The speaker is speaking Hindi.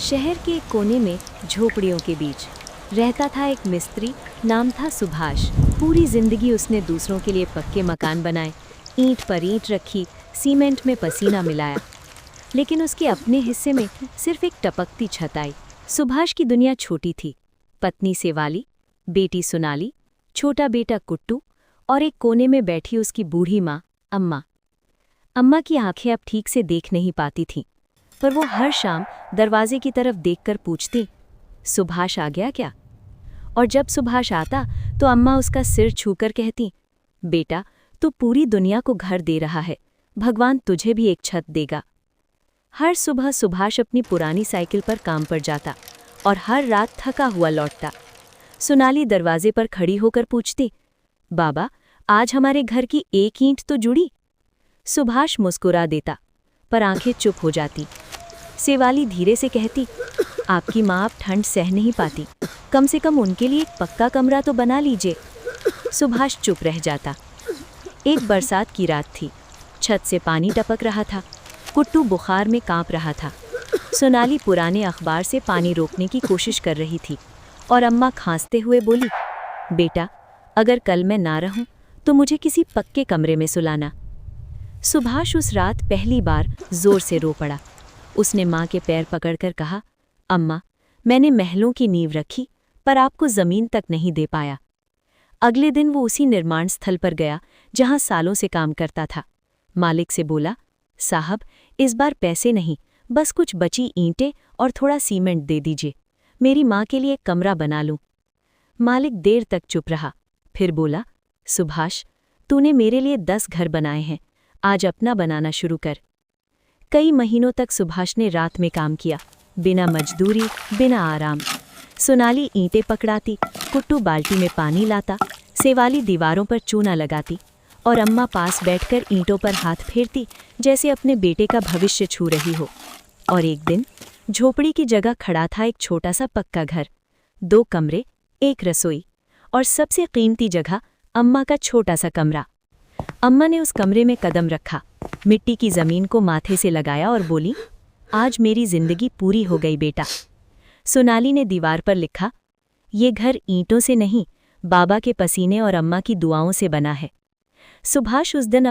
शहर के एक कोने में झोपड़ियों के बीच रहता था एक मिस्त्री। नाम था सुभाष। पूरी जिंदगी उसने दूसरों के लिए पक्के मकान बनाए, ईंट पर ईंट रखी, सीमेंट में पसीना मिलाया, लेकिन उसके अपने हिस्से में सिर्फ एक टपकती छत आई। सुभाष की दुनिया छोटी थी। पत्नी सेवाली, बेटी सोनाली, छोटा बेटा कुट्टू और एक कोने में बैठी उसकी बूढ़ी माँ अम्मा। अम्मा की आंखें अब ठीक से देख नहीं पाती थीं, पर वो हर शाम दरवाजे की तरफ देखकर पूछती, सुभाष आ गया क्या? और जब सुभाष आता तो अम्मा उसका सिर छूकर कहती, बेटा, तू पूरी दुनिया को घर दे रहा है, भगवान तुझे भी एक छत देगा। हर सुबह सुभाष अपनी पुरानी साइकिल पर काम पर जाता और हर रात थका हुआ लौटता। सोनाली दरवाजे पर खड़ी होकर पूछती, बाबा, आज हमारे घर की एक ईंट तो जुड़ी? सुभाष मुस्कुरा देता, पर आंखें चुप हो जाती। सेवाली धीरे से कहती, आपकी माँ अब ठंड सह नहीं पाती, कम से कम उनके लिए एक पक्का कमरा तो बना लीजिए। सुभाष चुप रह जाता। एक बरसात की रात थी। छत से पानी टपक रहा था। कुट्टू बुखार में कांप रहा था। सोनाली पुराने अखबार से पानी रोकने की कोशिश कर रही थी और अम्मा खांसते हुए बोली, बेटा, अगर कल मैं ना रहूं तो मुझे किसी पक्के कमरे में सुलाना। सुभाष उस रात पहली बार जोर से रो पड़ा। उसने माँ के पैर पकड़कर कहा, अम्मा, मैंने महलों की नींव रखी, पर आपको जमीन तक नहीं दे पाया। अगले दिन वो उसी निर्माण स्थल पर गया जहां सालों से काम करता था। मालिक से बोला, साहब, इस बार पैसे नहीं, बस कुछ बची ईंटें और थोड़ा सीमेंट दे दीजिए, मेरी माँ के लिए एक कमरा बना लूं। मालिक देर तक चुप रहा, फिर बोला, सुभाष, तूने मेरे लिए 10 घर बनाए हैं, आज अपना बनाना शुरू कर। कई महीनों तक सुभाष ने रात में काम किया, बिना मजदूरी, बिना आराम। सोनाली ईंटें पकड़ाती, कुट्टू बाल्टी में पानी लाता, सेवाली दीवारों पर चूना लगाती और अम्मा पास बैठकर ईंटों पर हाथ फेरती जैसे अपने बेटे का भविष्य छू रही हो। और एक दिन झोपड़ी की जगह खड़ा था एक छोटा सा पक्का घर, 2 कमरे, 1 रसोई और सबसे कीमती जगह अम्मा का छोटा सा कमरा। अम्मा ने उस कमरे में कदम रखा, मिट्टी की जमीन को माथे से लगाया और बोली, आज मेरी जिंदगी पूरी हो गई बेटा। सोनाली ने दीवार पर लिखा, ये घर ईंटों से नहीं, बाबा के पसीने और अम्मा की दुआओं से बना है। सुभाष उस दिन